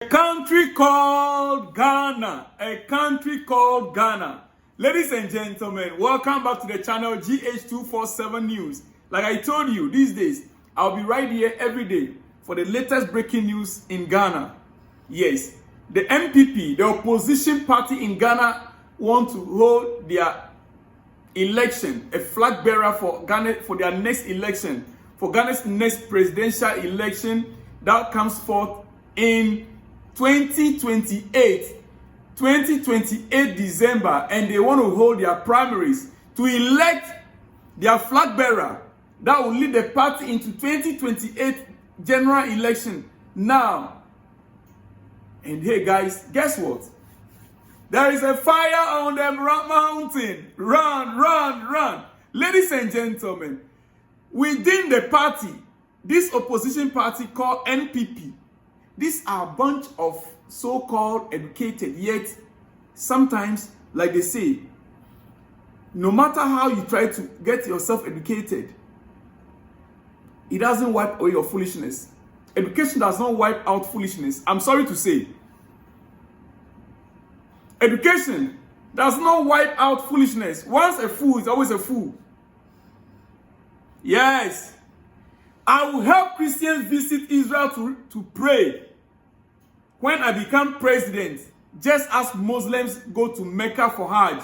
A country called Ghana. A country called Ghana. Ladies and gentlemen, welcome back to the channel GH247 News. Like I told you, these days, I'll be right here every day for the latest breaking news in Ghana. Yes, the NPP, the opposition party in Ghana, want to hold their election, a flag bearer for Ghana, for their next election, for Ghana's next presidential election that comes forth in 2028 December, and they want to hold their primaries to elect their flag bearer that will lead the party into 2028 general election now. And hey guys, guess what? There is a fire on the mountain. Run. Ladies and gentlemen, within the party, this opposition party called NPP, these are a bunch of so-called educated, yet sometimes, like they say, no matter how you try to get yourself educated, it doesn't wipe away your foolishness. Education does not wipe out foolishness. I'm sorry to say. Education does not wipe out foolishness. Once a fool is always a fool. Yes. I will help Christians visit Israel to pray when I become president, just as Muslims go to Mecca for Hajj.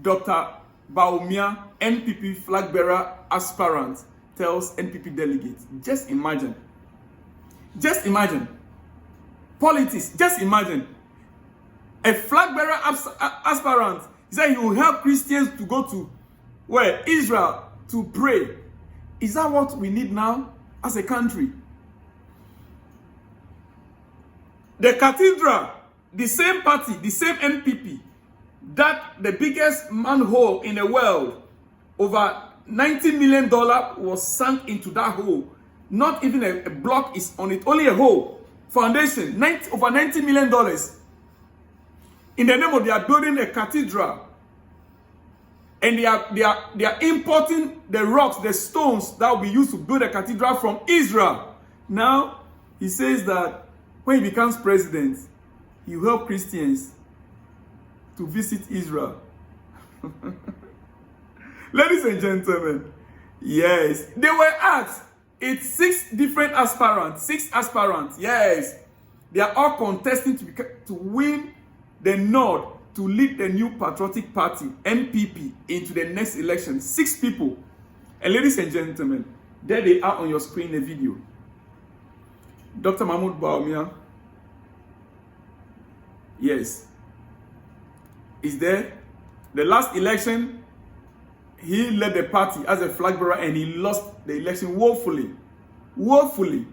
Dr. Baumia, NPP flag bearer aspirant, tells NPP delegates. Just imagine. Just imagine. Politics. Just imagine. A flag bearer aspirant said he will help Christians to go to where? Israel to pray. Is that what we need now as a country? The cathedral, the same party, the same NPP, that the biggest manhole in the world, over $90 million was sunk into that hole. Not even a block is on it, only a hole. Foundation, over $90 million. In the name of they are building a cathedral. And they are importing the rocks, the stones that will be used to build a cathedral from Israel. Now, he says that when he becomes president, he will help Christians to visit Israel. Ladies and gentlemen, yes, they were asked. It's 6 different aspirants, 6 aspirants, yes. They are all contesting to win the nod to lead the new patriotic party, NPP, into the next election. 6 people. And ladies and gentlemen, there they are on your screen in the video. Dr. Mahmoud Baumia, yes, is there. The last election, he led the party as a flag bearer and he lost the election woefully. Woefully.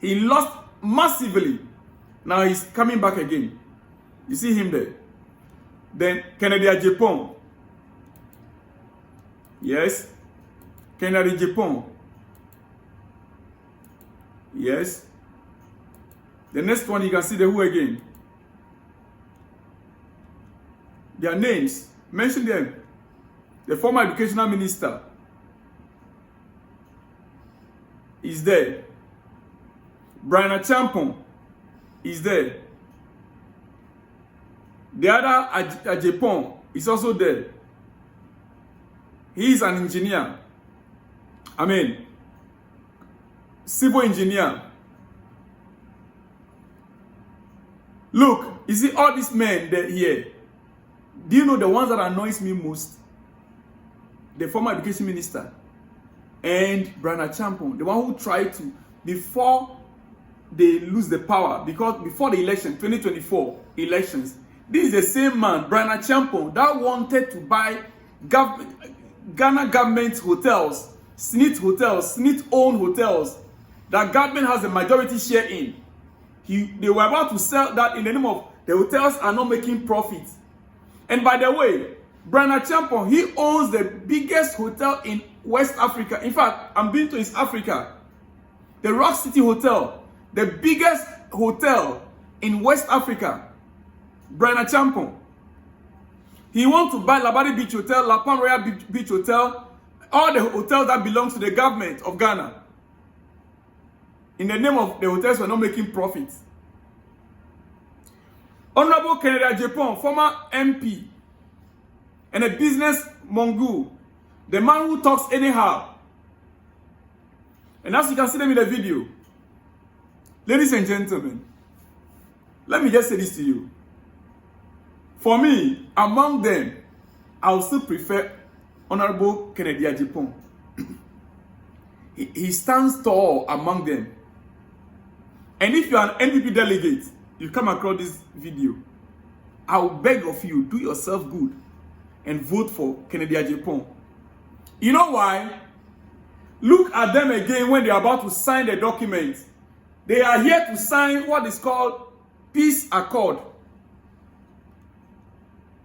He lost massively. Now he's coming back again. You see him there. Then Kennedy Agyepong. Yes. Kennedy Agyepong. Yes. The next one you can see the who again. Their names. Mention them. The former educational minister is there. Brian Agyepong is there. The other Agyepong is also there. He is an engineer. I mean, civil engineer. Look, you see all these men that here. Do you know the ones that annoys me most? The former education minister and Brian Agyepong, the one who tried to, before they lose the power, because before the election, 2024 elections, this is the same man, Brian Agyepong, that wanted to buy Ghana government hotels, Smith-owned hotels, that government has a majority share in. They were about to sell that in the name of the hotels are not making profit. And by the way, Brian Agyepong, he owns the biggest hotel in West Africa. In fact, I'm been to East Africa. The Rock City Hotel, the biggest hotel in West Africa. Brian Agyepong. He wants to buy Labadi Beach Hotel, La Palm Royal Beach Hotel, all the hotels that belong to the government of Ghana. In the name of the hotels were not making profits. Honorable Kennedy Agyepong, former MP and a business mogul, the man who talks anyhow. And as you can see them in the video, ladies and gentlemen, let me just say this to you. For me, among them, I would still prefer Honorable Kennedy Agyepong. He stands tall among them. And if you are an NPP delegate, you come across this video, I will beg of you, do yourself good and vote for Kennedy Agyepong. You know why? Look at them again when they are about to sign the document. They are here to sign what is called peace accord.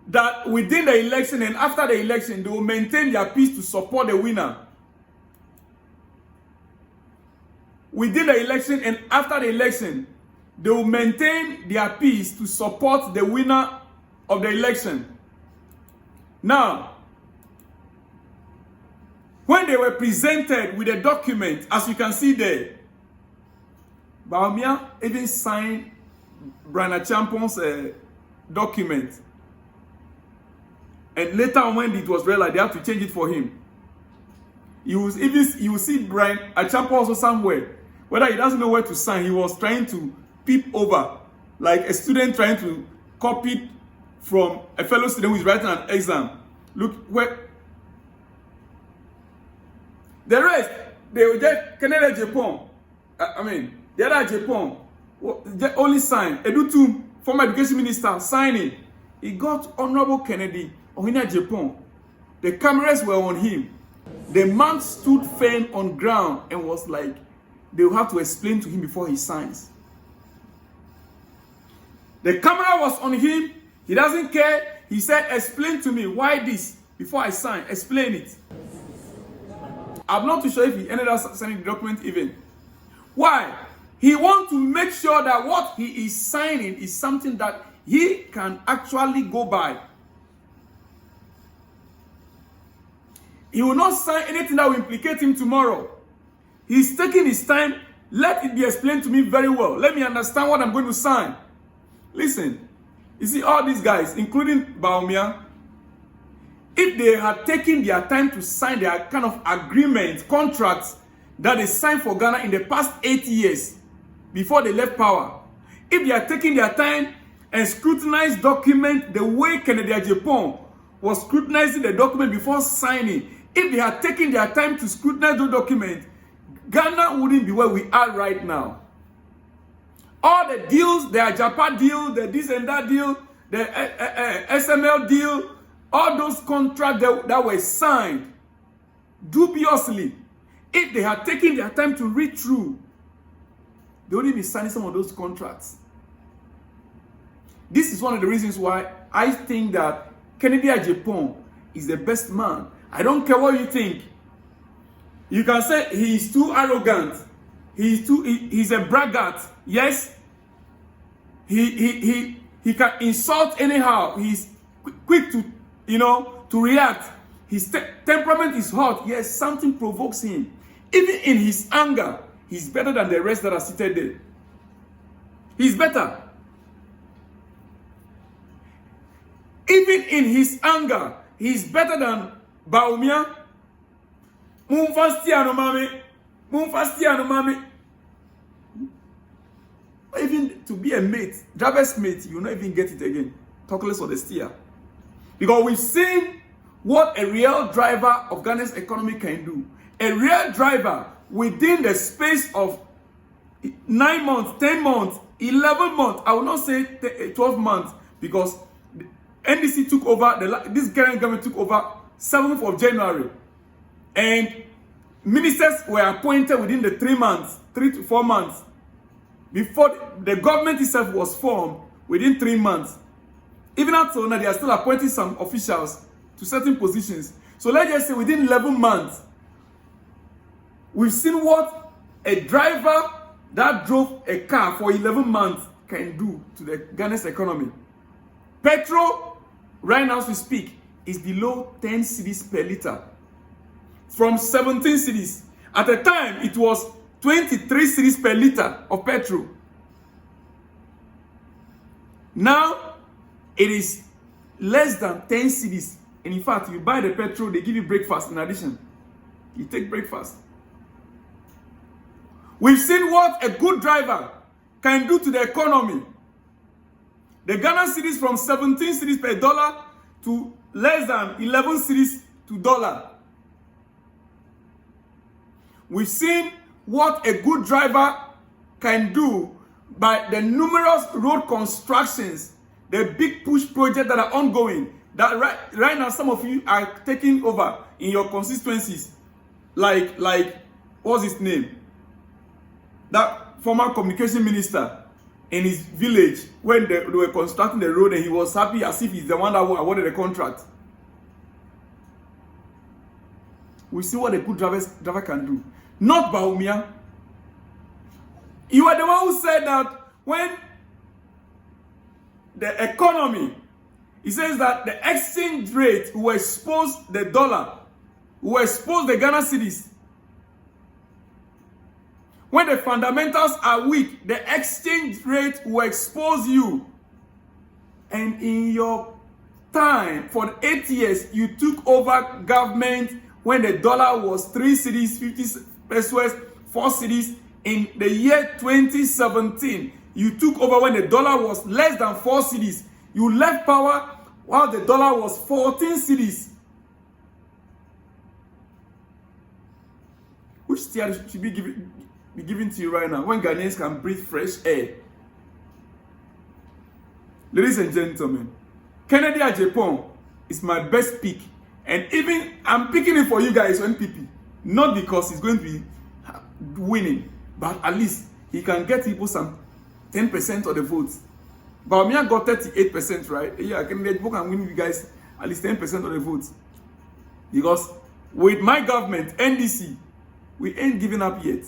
That within the election and after the election, they will maintain their peace to support the winner. Within the election and after the election, they will maintain their peace to support the winner of the election. Now, when they were presented with a document, as you can see there, Bawumia even signed Brana Champong's document. And later on, when it was realized, they had to change it for him. You will see Brian Achampong also somewhere. Whether he doesn't know where to sign, he was trying to peep over, like a student trying to copy from a fellow student who is writing an exam. Look where the rest, they will just Kennedy Agyepong. The other Agyepong only signed. Edutu, former education minister, signing. He got Honorable Kennedy Agyepong. The cameras were on him. The man stood firm on ground and was like, they will have to explain to him before he signs. The camera was on him. He doesn't care. He said, explain to me why this before I sign. Explain it. I'm not too sure if he ended up signing the document even. Why? He wants to make sure that what he is signing is something that he can actually go by. He will not sign anything that will implicate him tomorrow. He's taking his time. Let it be explained to me very well. Let me understand what I'm going to sign. Listen, you see all these guys, including Bawumia, if they had taken their time to sign their kind of agreement, contracts that they signed for Ghana in the past 8 years before they left power, if they had taken their time and scrutinized document the way Kennedy Agyepong was scrutinizing the document before signing, if they had taken their time to scrutinize the document, Ghana wouldn't be where we are right now. All the deals, the Ajapa deal, the this and that deal, the SML deal, all those contracts that were signed dubiously, if they had taken their time to read through, they wouldn't be signing some of those contracts. This is one of the reasons why I think that Kennedy Agyepong is the best man. I don't care what you think. You can say he is too arrogant. He's a braggart. Yes. He can insult anyhow. He's quick to, to react. His temperament is hot. Yes, something provokes him. Even in his anger, he's better than the rest that are seated there. He's better. Even in his anger, he's better than Bawumia. Even to be a mate, driver's mate, you will not even get it again. Talk less of the steer. Because we've seen what a real driver of Ghana's economy can do. A real driver within the space of 9 months, 10 months, 11 months, I will not say 12 months, because NDC took over, this current government took over 7th of January. And ministers were appointed within the 3 months, 3 to 4 months. Before the government itself was formed within 3 months. Even until now, they are still appointing some officials to certain positions. So let's just say within 11 months, we've seen what a driver that drove a car for 11 months can do to the Ghana's economy. Petrol, right now as we speak, is below 10 cedis per liter. From 17 cedis. At the time, it was 23 cedis per liter of petrol. Now, it is less than 10 cedis. And in fact, you buy the petrol, they give you breakfast in addition. You take breakfast. We've seen what a good driver can do to the economy. The Ghana cedis from 17 cedis per dollar to less than 11 cedis to dollar. We've seen what a good driver can do by the numerous road constructions, the big push projects that are ongoing, that right now some of you are taking over in your constituencies, like what's his name? That former communication minister in his village, when they were constructing the road, and he was happy as if he's the one that awarded the contract. We see what a good driver can do. Not Bawumia. You are the one who said that when the economy, he says that the exchange rate will expose the dollar, will expose the Ghana cedis. When the fundamentals are weak, the exchange rate will expose you. And in your time, for 8 years, you took over government when the dollar was 3 cedis, 50 pesos, 4 cedis. In the year 2017, you took over when the dollar was less than 4 cedis. You left power while the dollar was 14 cedis. Which steer should be given to you right now when Ghanaians can breathe fresh air? Ladies and gentlemen, Kennedy Agyepong is my best pick. And even I'm picking it for you guys, NPP. Not because he's going to be winning, but at least he can get people some 10% of the votes. Bawumia got 38%, right? Yeah, Kennedy Agyepong can win you guys at least 10% of the votes. Because with my government, NDC, we ain't giving up yet.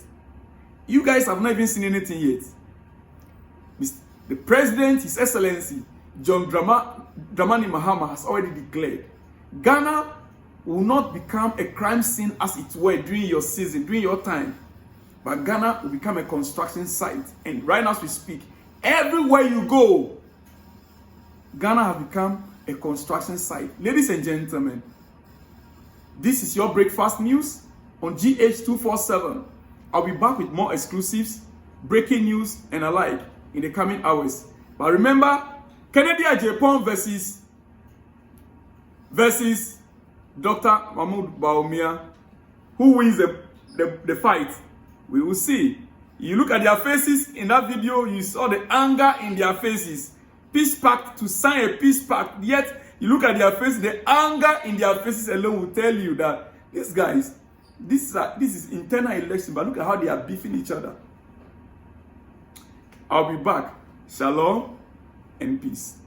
You guys have not even seen anything yet. The president, His Excellency, John Dramani Mahama, has already declared Ghana will not become a crime scene as it were during your season, during your time. But Ghana will become a construction site. And right now as we speak, everywhere you go, Ghana has become a construction site. Ladies and gentlemen, this is your breakfast news on GH247. I'll be back with more exclusives, breaking news, and alike in the coming hours. But remember, Kennedy Agyepong versus Dr. Mahmoud Bawumia. Who wins the fight? We will see. You look at their faces in that video, you saw the anger in their faces. Peace pact, to sign a peace pact, yet you look at their faces, the anger in their faces alone will tell you that these guys, this is internal election, but look at how they are beefing each other. I'll be back. Shalom and peace.